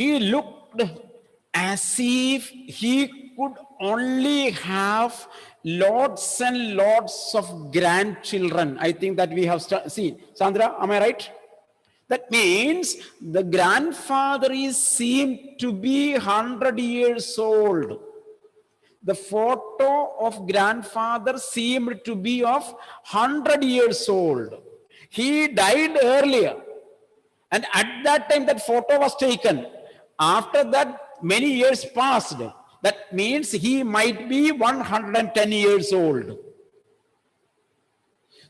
He looked as if he could only have lots and lots of grandchildren. I think that we have seen. Sandra, am I right? That means the grandfather seemed to be 100 years old. The photo of grandfather seemed to be of 100 years old. He died earlier. And at that time, that photo was taken. After that, many years passed. That means he might be 110 years old.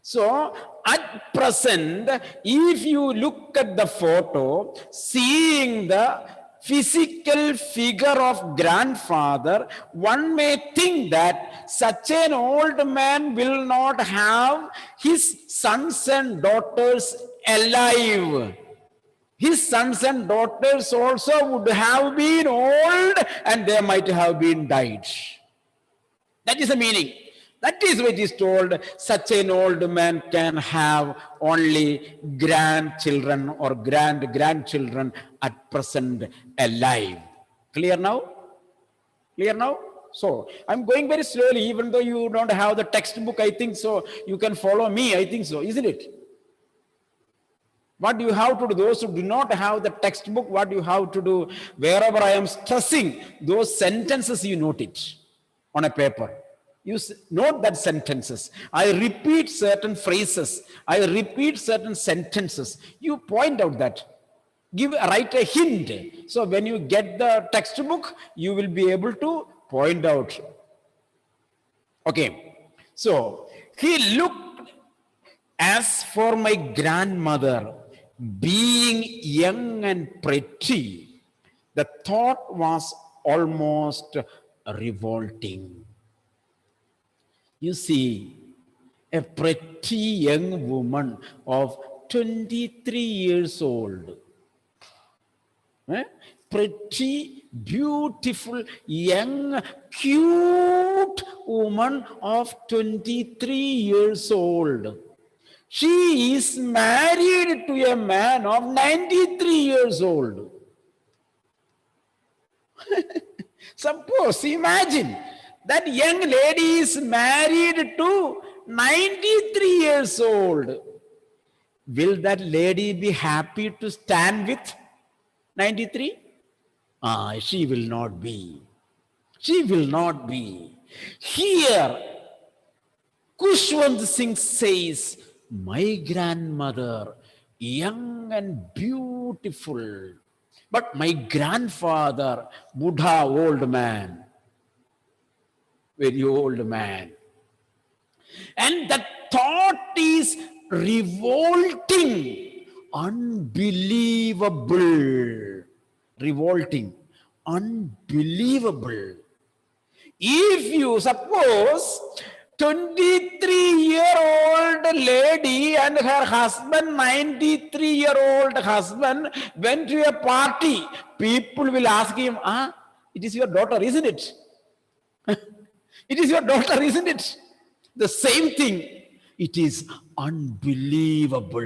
So, at present, if you look at the photo, seeing the physical figure of grandfather, one may think that such an old man will not have his sons and daughters alive. His sons and daughters also would have been old and they might have been died. That is the meaning. That is what is told. Such an old man can have only grandchildren or grandchildren at present alive. Clear now? Clear now? So, I'm going very slowly, even though you don't have the textbook, I think so. You can follow me, I think so, isn't it? What you have to do, those who do not have the textbook, what you have to do, wherever I am stressing, those sentences you note it on a paper. You note that sentences. I repeat certain phrases. I repeat certain sentences. You point out that. Write a hint. So when you get the textbook, you will be able to point out. Okay. So he looked as for my grandmother, being young and pretty, the thought was almost revolting. You see, a pretty young woman of 23 years old, pretty, beautiful, young, cute woman of 23 years old. She is married to a man of 93 years old. Suppose, imagine, that young lady is married to 93 years old. Will that lady be happy to stand with 93? She will not be. She will not be. Here, Khushwant Singh says, my grandmother, young and beautiful, but my grandfather, Buddha, old man, very old man. And that thought is revolting, unbelievable, revolting, unbelievable. If you suppose 23-year-old lady and her husband, 93-year-old husband, went to a party, people will ask him, it is your daughter, isn't it? It is your daughter, isn't it? The same thing. It is unbelievable.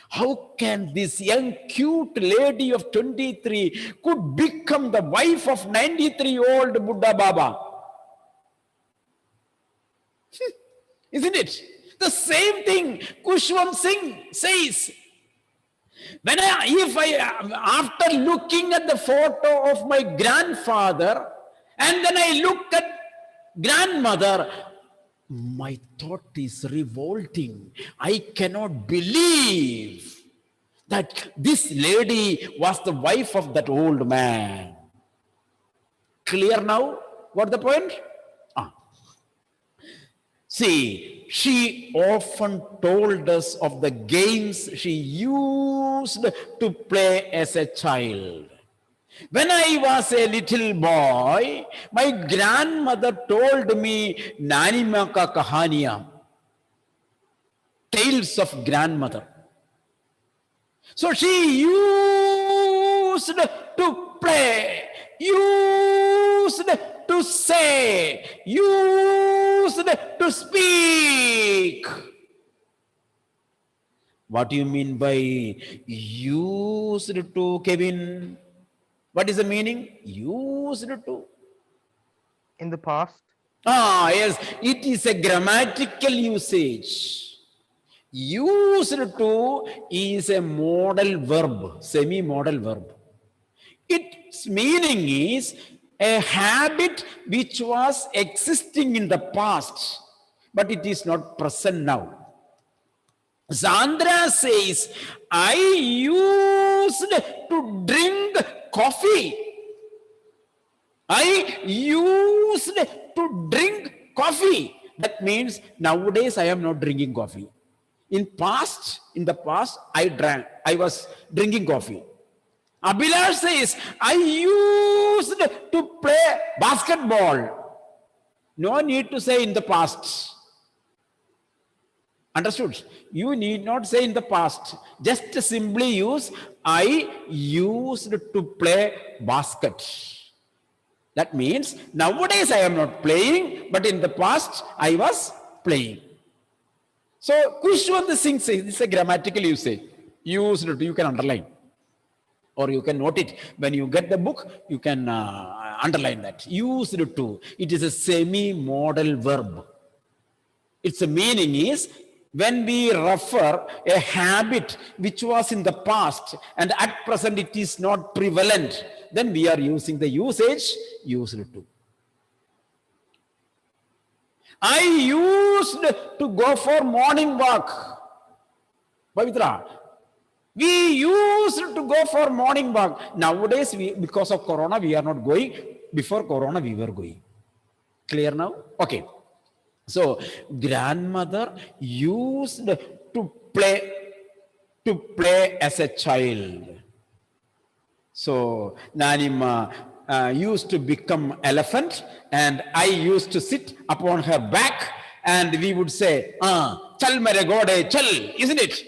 How can this young, cute lady of 23 could become the wife of 93-year-old Buddha Baba? Isn't it? The same thing Khushwant Singh says. After looking at the photo of my grandfather, and then I look at grandmother, my thought is revolting. I cannot believe that this lady was the wife of that old man. Clear now? What the point? See, she often told us of the games she used to play as a child. When I was a little boy, my grandmother told me Nani Ma Ka Kahaniya, tales of grandmother. So she used to play, used to say, used to speak. What do you mean by used to, Kevin? What is the meaning? Used to. In the past. Ah, yes, it is a grammatical usage. Used to is a modal verb, semi-modal verb. Its meaning is a habit which was existing in the past, but it is not present now. Sandra says, I used to drink coffee. I used to drink coffee. That means nowadays I am not drinking coffee. In the past, I was drinking coffee. Abhilash says, I used to play basketball. No need to say in the past. Understood? You need not say in the past. Just simply use, I used to play basket. That means nowadays I am not playing, but in the past I was playing. So Kushwant Singh says, this is a grammatical usage. Used to, you can underline. Or you can note it. When you get the book, you can underline that. Used to. It is a semi-modal verb. Its meaning is when we refer a habit which was in the past and at present it is not prevalent, then we are using the usage used to. I used to go for morning walk. Pavitra, we used to go for morning walk. Nowadays, because of Corona, we are not going. Before Corona, we were going. Clear now? Okay. So, grandmother used to play as a child. So, Nanima used to become elephant and I used to sit upon her back and we would say, chal mere gode, chal, isn't it?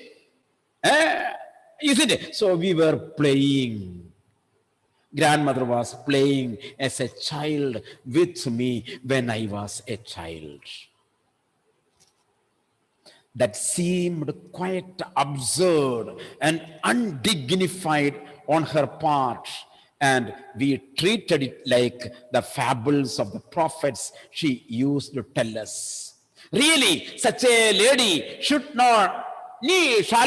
Isn't it? So we were playing. Grandmother was playing as a child with me when I was a child. That seemed quite absurd and undignified on her part. And we treated it like the fables of the prophets she used to tell us. Really, such a lady shall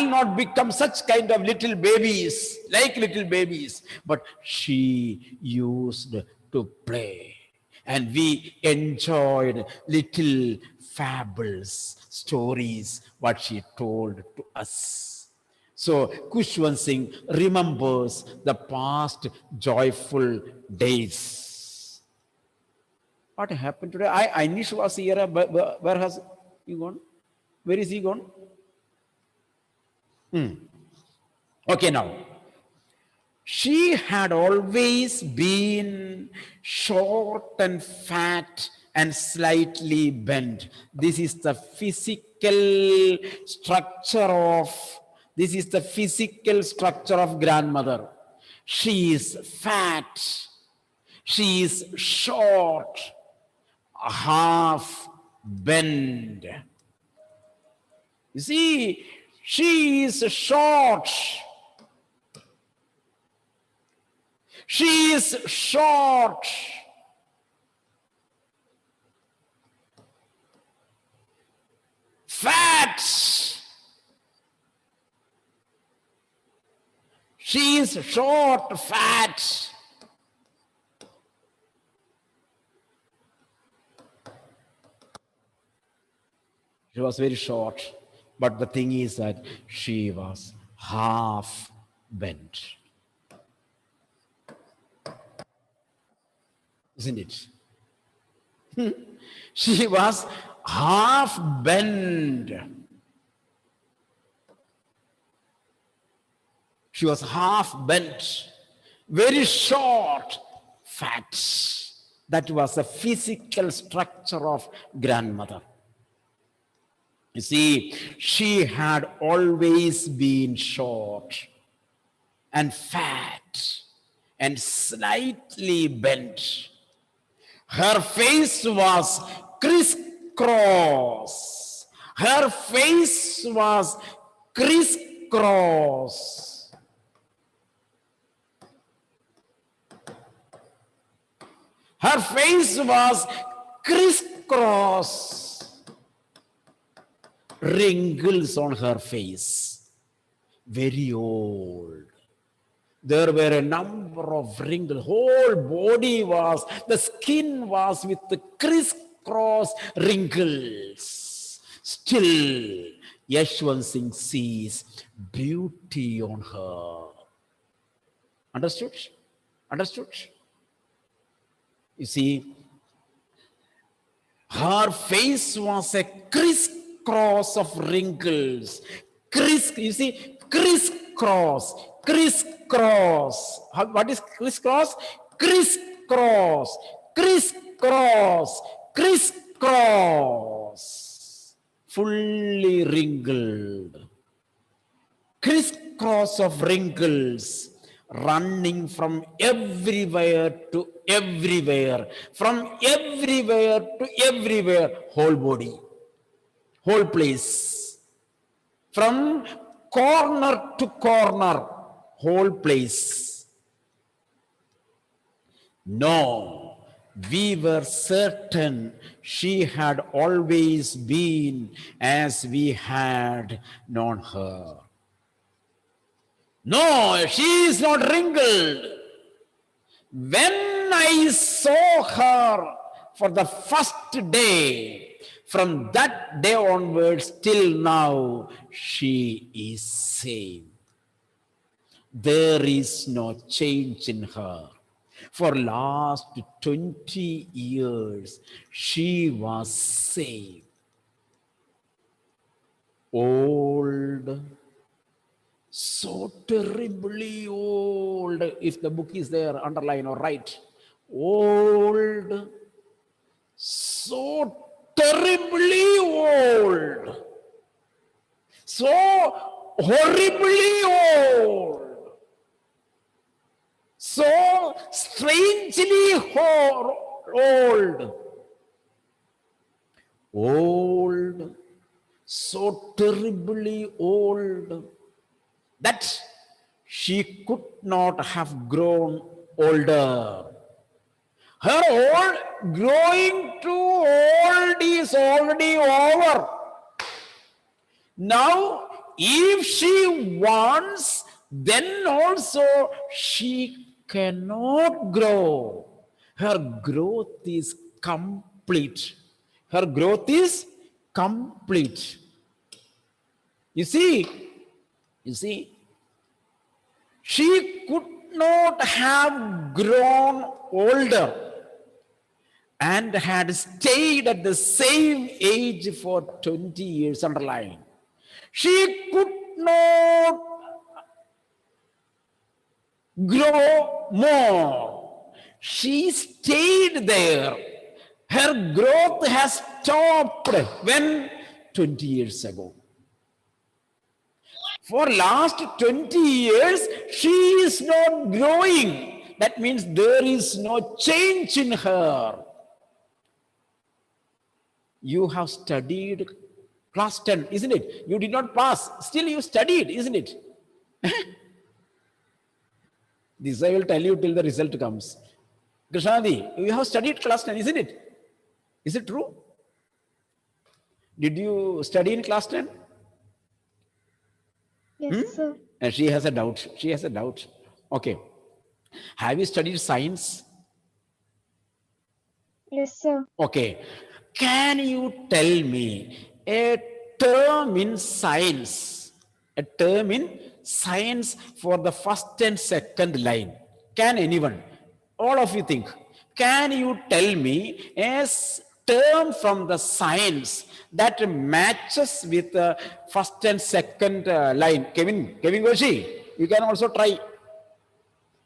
not become such kind of little babies, like little babies. But she used to play. And we enjoyed little fables, stories, what she told to us. So Kushwant Singh remembers the past joyful days. What happened today? Anish was here. Where has he gone? Where is he gone? Okay, now. She had always been short and fat and slightly bent. This is the physical structure of grandmother. She is fat. She is short, half bent. You see, she is short. She is short. Fat. She is short, fat. She was very short. But the thing is that she was half bent. Isn't it? She was half bent. She was half bent, very short, fat. That was the physical structure of grandmother. You see, she had always been short and fat and slightly bent. Her face was crisscross. Her face was crisscross. Her face was crisscross, wrinkles on her face, very old. There were a number of wrinkles. Whole body was, the skin was with the crisscross wrinkles. Still, Yashwant Singh sees beauty on her. Understood? Understood? You see, her face was a crisscross of wrinkles. You see, crisscross, crisscross. What is crisscross? Crisscross, crisscross, crisscross. Fully wrinkled. Crisscross of wrinkles, running from everywhere to everywhere, from everywhere to everywhere, whole body, whole place, from corner to corner, whole place. No, we were certain she had always been as we had known her. No, she is not wrinkled. When I saw her for the first day, from that day onwards till now, she is same. There is no change in her. For last 20 years, she was same. Old, so terribly old. If the book is there, underline or write. Old, so terribly old, so horribly old, so strangely old, old, so terribly old, that she could not have grown older. Her old, growing to old is already over. Now, if she wants, then also she cannot grow. Her growth is complete. Her growth is complete. You see, she could not have grown older and had stayed at the same age for 20 years, underline. She could not grow more. She stayed there. Her growth has stopped. When? 20 years ago. For last 20 years, she is not growing. That means there is no change in her. You have studied class 10, isn't it? You did not pass. Still you studied, isn't it? This I will tell you till the result comes. Krishnadi, you have studied class 10, isn't it? Is it true? Did you study in class 10? Yes, sir. And she has a doubt. She has a doubt. Okay. Have you studied science? Yes, sir. Okay. Can you tell me a term in science? A term in science for the first and second line. Can anyone? All of you think. Can you tell me a term from the science that matches with the first and second line? Kevin Goshi, you can also try.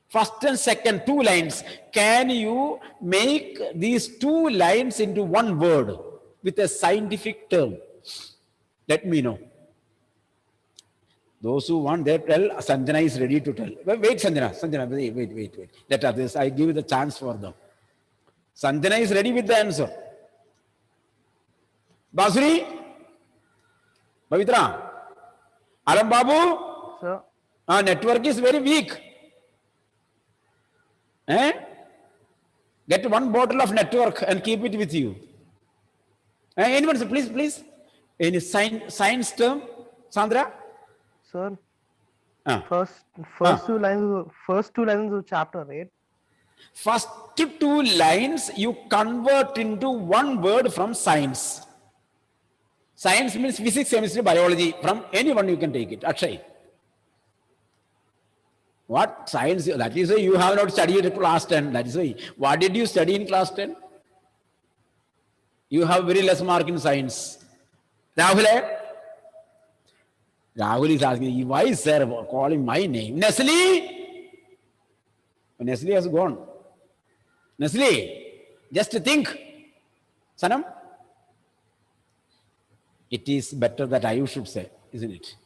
First and second, 2 lines. Can you make these 2 lines into one word with a scientific term? Let me know. Those who want, they tell. Sanjana is ready to tell. Wait, Sanjana, wait. Let others, I give you the chance for them. Sanjana is ready with the answer. Basuri? Pavitra? Alam Babu? Sir, Our network is very weak. Get one bottle of network and keep it with you. Anyone, please. Any science term, Sandra? Sir, Ah. first two lines of chapter 8. First two lines you convert into one word from science. Science means physics, chemistry, biology. From anyone you can take it. Akshay. What science? That is why you have not studied class 10. That is why. What did you study in class 10? You have very less mark in science. Rahul is asking, why is sir calling my name? Nestle? Nestle has gone. Nestle, just think. Sanam? It is better that I should say, isn't it?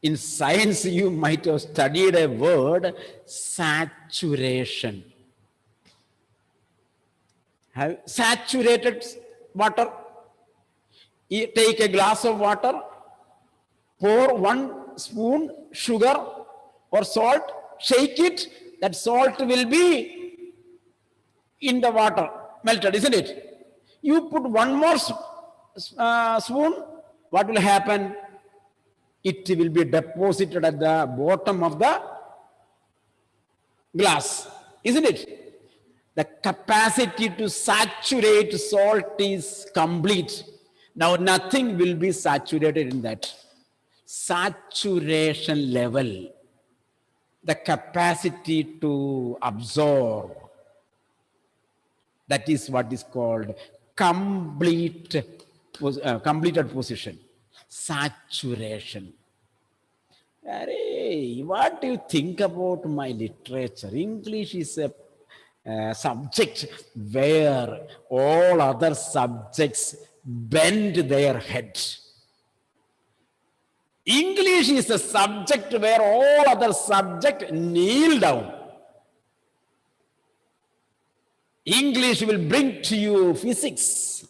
In science, you might have studied a word, saturation. Have saturated water. Take a glass of water, pour 1 spoon sugar or salt, shake it, that salt will be in the water, melted, isn't it? You put 1 more spoon, what will happen? It will be deposited at the bottom of the glass, isn't it? The capacity to saturate salt is complete. Now nothing will be saturated in that. Saturation level, the capacity to absorb, that is what is called completed position. Saturation. What do you think about my literature? English is a subject where all other subjects bend their head. English is a subject where all other subjects kneel down. English will bring to you physics.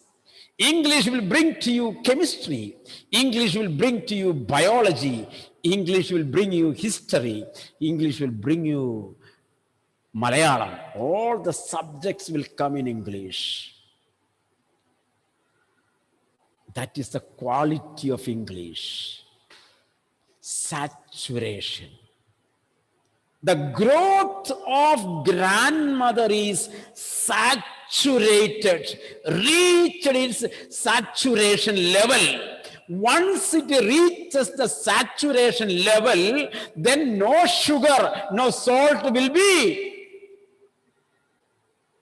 English will bring to you chemistry. English will bring to you biology. English will bring you history. English will bring you Malayalam. All the subjects will come in English. That is the quality of English. Saturation. The growth of grandmother is saturated, reached its saturation level. Once it reaches the saturation level, then no sugar, no salt will be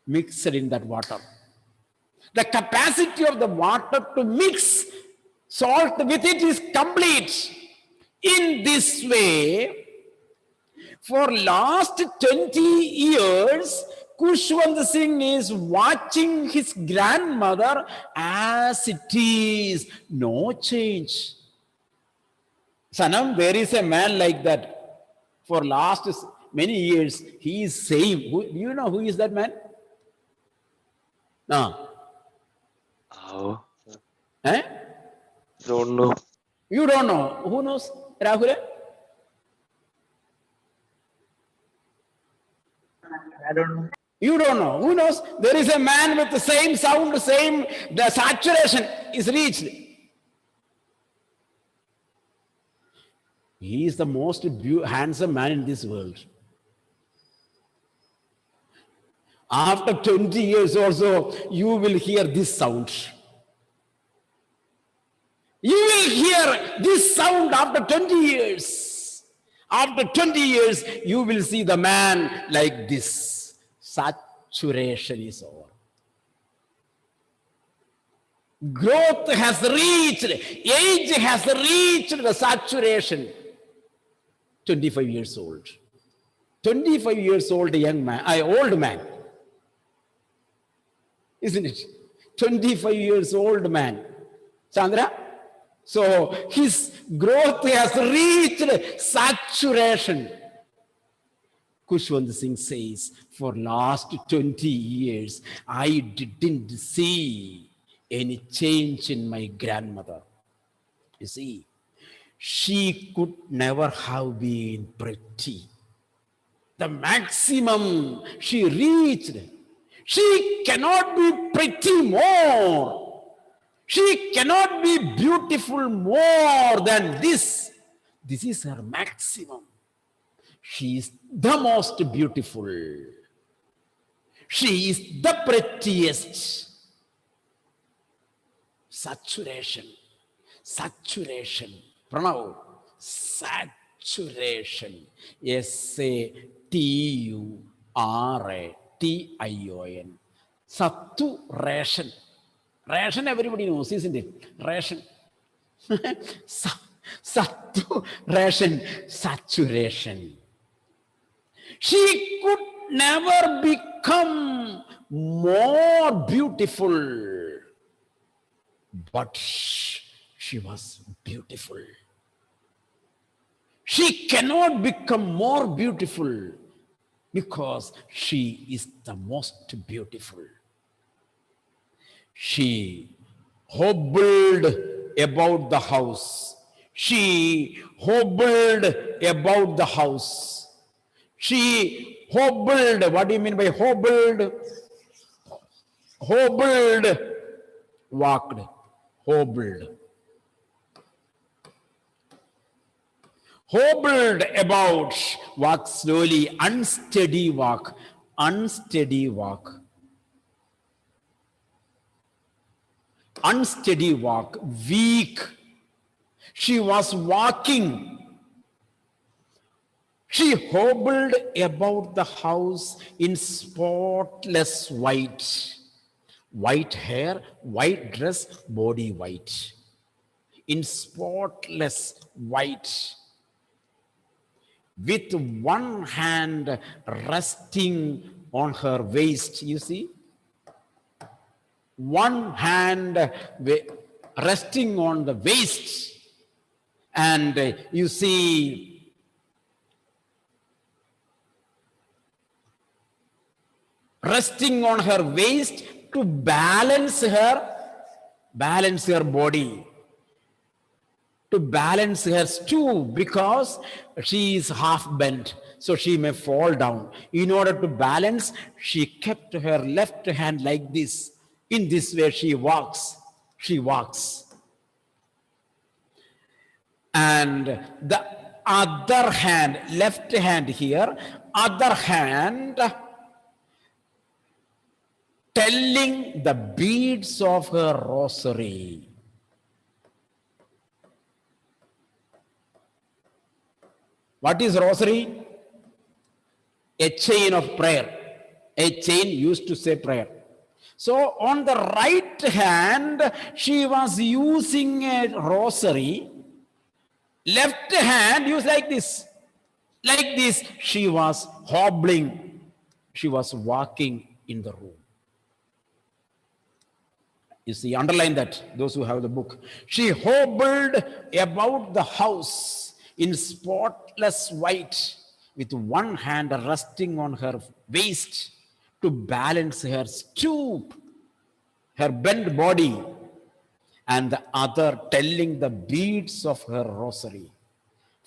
mixed in that water. The capacity of the water to mix salt with it is complete. In this way, for last 20 years, Khushwant Singh is watching his grandmother as it is, no change. Sanam, there is a man like that. For last many years, he is same. Do you know who is that man? No. Oh. Eh? Don't know. You don't know. Who knows? Rahul? I don't know. You don't know. Who knows? There is a man with the same sound, the saturation is reached. He is the most handsome man in this world. After 20 years also, you will hear this sound. You will hear this sound after 20 years. After 20 years, you will see the man like this. Saturation is over. Growth has reached, age has reached the saturation. 25 years old. 25 years old young man, old man. Isn't it? 25 years old man. Chandra? So his growth has reached saturation. Khushwant Singh says, for last 20 years, I didn't see any change in my grandmother. You see, she could never have been pretty. The maximum she reached, She cannot be pretty more. She cannot be beautiful more than this. This is her maximum. She is the most beautiful. She is the prettiest. Saturation. Saturation. Pranav. Saturation. Saturation. Saturation. Ration everybody knows, isn't it? Ration. Saturation. Saturation. She could never become more beautiful, but she was beautiful. She cannot become more beautiful because she is the most beautiful. She hobbled about the house. She hobbled about the house. She hobbled. What do you mean by hobbled? Hobbled. Walked. Hobbled. Hobbled about. Walk slowly. Unsteady walk. Unsteady walk. Unsteady walk. Weak. She was walking. She hobbled about the house in spotless white. White hair, white dress, body white. In spotless white. With one hand resting on her waist, you see? One hand resting on the waist. And you see, resting on her waist to balance her body, to balance her stoop, because she is half bent, so she may fall down. In order to balance, she kept her left hand like this. In this way she walks. She walks. And the other hand, left hand here, other hand telling the beads of her rosary. What is rosary? A chain of prayer. A chain used to say prayer. So on the right hand, she was using a rosary. Left hand used like this. Like this, she was hobbling. She was walking in the room. You see, underline that, those who have the book. She hobbled about the house in spotless white, with one hand resting on her waist to balance her stoop, her bent body, and the other telling the beads of her rosary.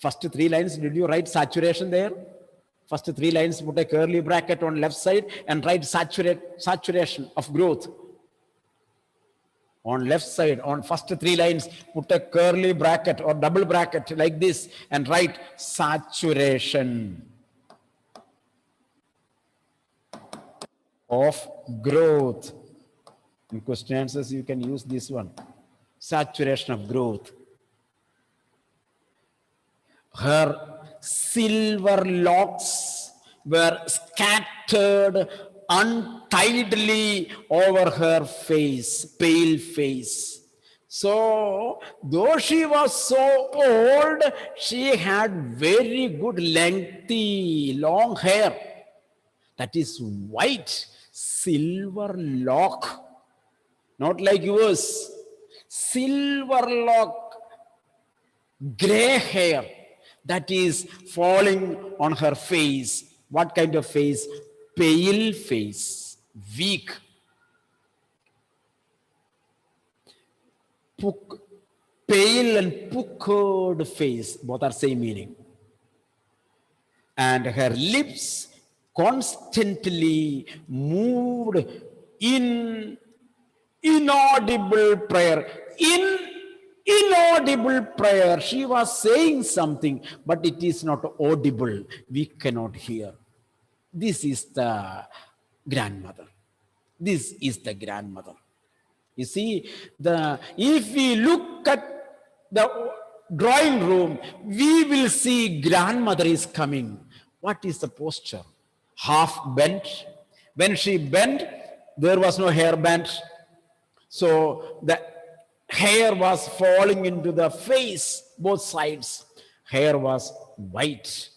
First three lines, did you write saturation there? First three lines, put a curly bracket on left side and write saturation of growth. On left side, on first three lines, put a curly bracket or double bracket like this and write saturation of growth. In question answers, you can use this one. Saturation of growth. Her silver locks were scattered untidily over her face, pale face. So, though she was so old, she had very good lengthy, long hair. That is white, silver lock. Not like yours. Silver lock, gray hair that is falling on her face. What kind of face? Pale face, weak. Pale and puckered face, both are same meaning. And her lips constantly moved in inaudible prayer. Inaudible prayer. She was saying something, but it is not audible. We cannot hear. This is the grandmother. This is the grandmother. You see, if we look at the drawing room, we will see grandmother is coming. What is the posture? Half bent. When she bent, there was no hairband. So the hair was falling into the face, both sides. Hair was white.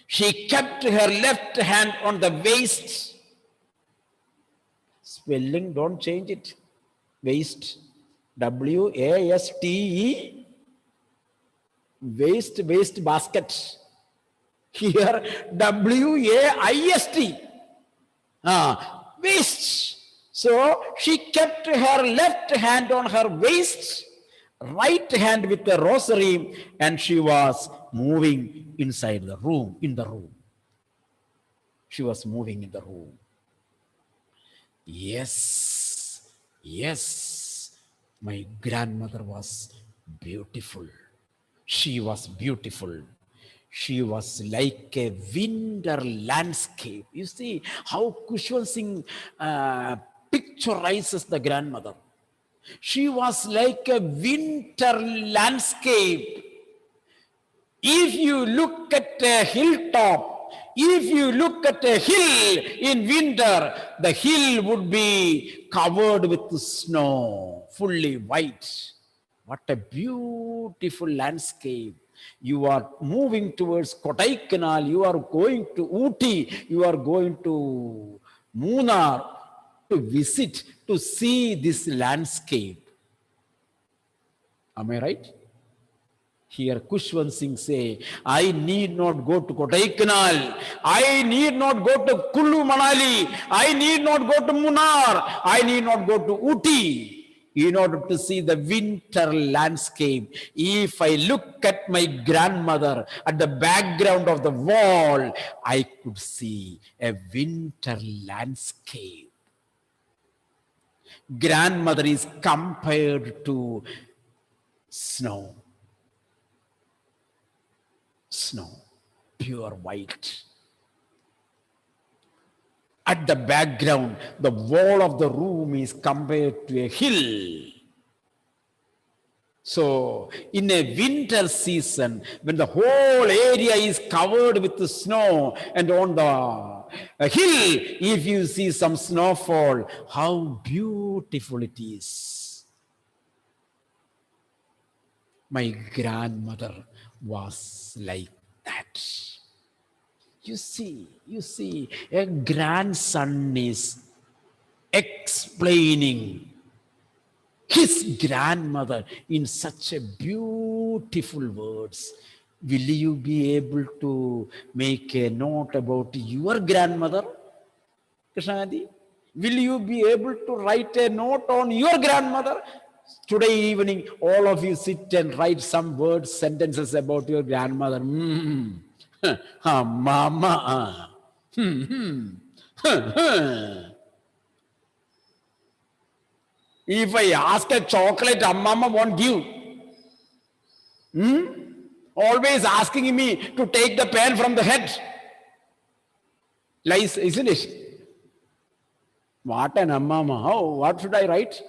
She kept her left hand on the waist. Spelling, don't change it. Waist. W-A-S-T-E. Waist, waist basket. Here, W-A-I-S-T. Waist. So, she kept her left hand on her waist, right hand with the rosary, and she was moving inside the room, in the room. She was moving in the room. Yes, yes, my grandmother was beautiful. She was beautiful. She was like a winter landscape. You see how Khushwant Singh picturizes the grandmother. She was like a winter landscape. If you look at a hilltop, if you look at a hill in winter, the hill would be covered with snow, fully white. What a beautiful landscape. You are moving towards Kodaikanal, you are going to Ooty, you are going to Munnar to visit, to see this landscape. Am I right? Here Khushwant Singh say, I need not go to Kodaikanal, I need not go to Kullu Manali, I need not go to Munnar, I need not go to Ooty in order to see the winter landscape. If I look at my grandmother at the background of the wall, I could see a winter landscape. Grandmother is compared to snow. Snow, pure white. At the background, the wall of the room is compared to a hill. So, in a winter season, when the whole area is covered with the snow, and on the hill, if you see some snowfall, how beautiful it is. My grandmother was like that. You see, a grandson is explaining his grandmother in such a beautiful words. Will you be able to make a note about your grandmother, Krishnadi? Will you be able to write a note on your grandmother? Today evening, all of you sit and write some words, sentences about your grandmother. Mama. If I ask a chocolate, Mama won't give. Always asking me to take the pen from the head. Lies, isn't it? What an Mama. How? What should I write?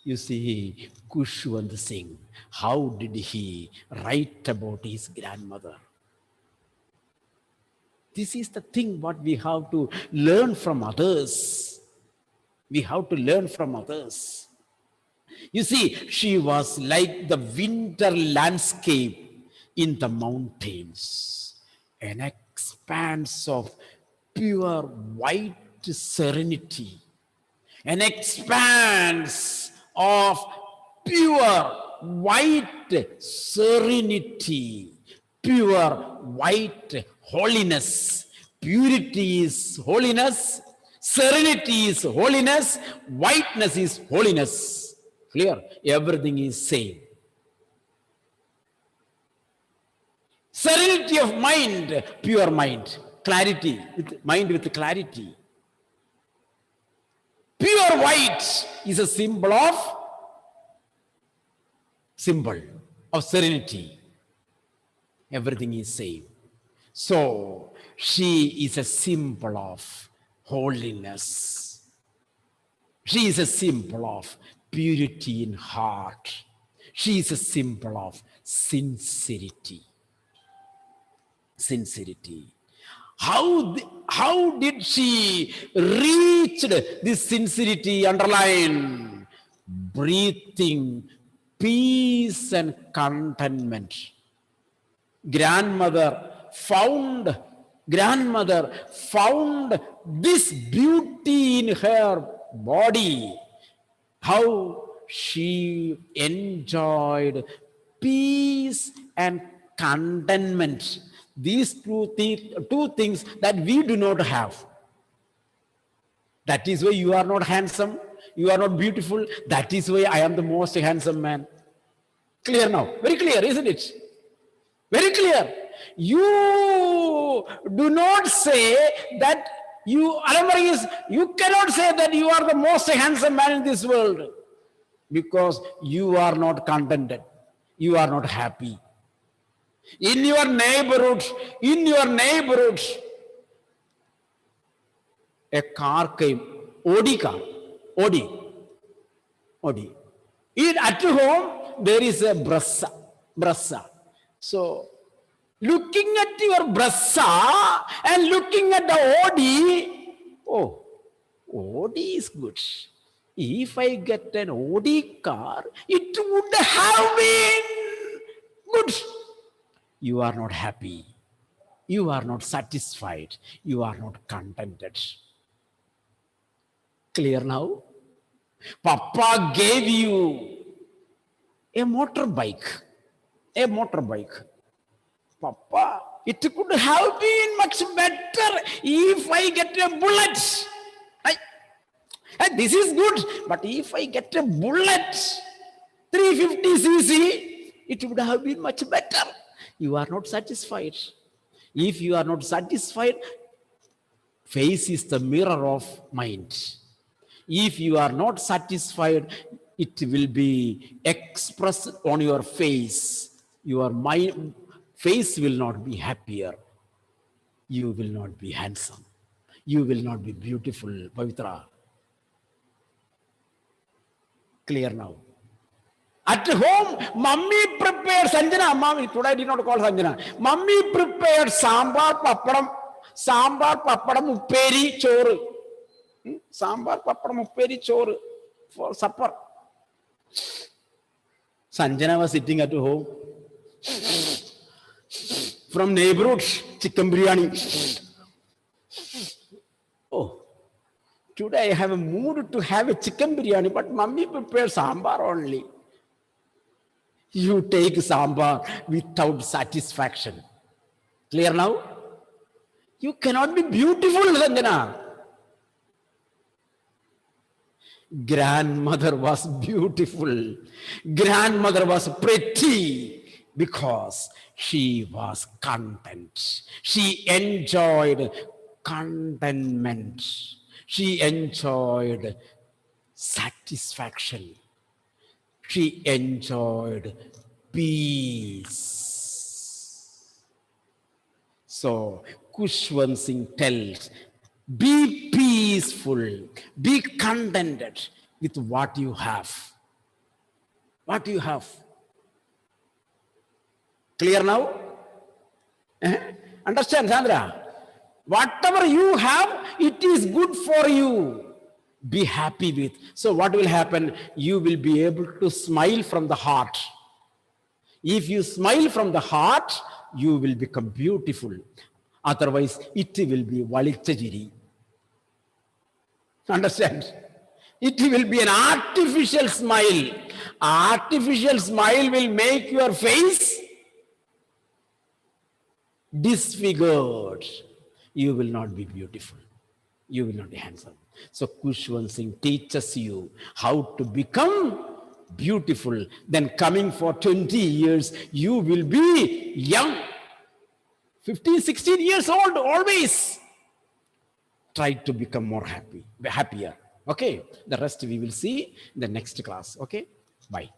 You see, Khushwant Singh, how did he write about his grandmother? This is the thing what we have to learn from others. We have to learn from others. You see, she was like the winter landscape in the mountains, an expanse of pure white serenity, an expanse of pure white serenity, pure white holiness. Purity is holiness, serenity is holiness, whiteness is holiness. Clear? Everything is same. Serenity of mind, pure mind. clarity, with mind with clarity. Pure white is a symbol of serenity. Everything is safe. So she is a symbol of holiness. She is a symbol of purity in heart. She is a symbol of sincerity. Sincerity. How did she reach this sincerity? Underline, breathing peace and contentment. Grandmother found this beauty in her body. How she enjoyed peace and contentment. These two things that we do not have. That is why you are not handsome, you are not beautiful. That is why I am the most handsome man. Clear now? Very clear, isn't it? Very clear. You do not say that you cannot say that you are the most handsome man in this world, because you are not contented. You are not happy. In your neighborhood, a car came, Audi car, Audi. At home, there is a Brezza. So, looking at your Brezza and looking at the Audi, oh, Audi is good. If I get an Audi car, it would have been good. You are not happy. You are not satisfied. You are not contented. Clear now? Papa gave you a motorbike. Papa, it could have been much better if I get a bullet. And this is good, but if I get a bullet, 350cc, it would have been much better. You are not satisfied. If you are not satisfied, face is the mirror of mind. If you are not satisfied, it will be expressed on your face. Your mind, face will not be happier. You will not be handsome. You will not be beautiful, Pavitra. Clear now? At home, mummy prepared Sanjana. Mommy, today I did not call Sanjana. Mummy prepared sambar, papadam, upperi, choru. Sambar, papadam, upperi, choru for supper. Sanjana was sitting at home. From neighborhood, chicken biryani. Oh, today I have a mood to have a chicken biryani, but mummy prepared sambar only. You take sambar without satisfaction. Clear now? You cannot be beautiful, Sanjana. Grandmother was beautiful. Grandmother was pretty because she was content. She enjoyed contentment. She enjoyed satisfaction. She enjoyed peace. So, Khushwant Singh tells, be peaceful, be contented with what you have. What you have. Clear now? Understand, Sandra? Whatever you have, it is good for you. Be happy with. So what will happen? You will be able to smile from the heart. If you smile from the heart, you will become beautiful. Otherwise, it will be valichajiri. Understand? It will be an artificial smile. Artificial smile will make your face disfigured. You will not be beautiful. You will not be handsome. So Khushwant Singh teaches you how to become beautiful. Then coming for 20 years, you will be young. 15, 16 years old, always try to become more happier. Okay, the rest we will see in the next class. Okay, bye.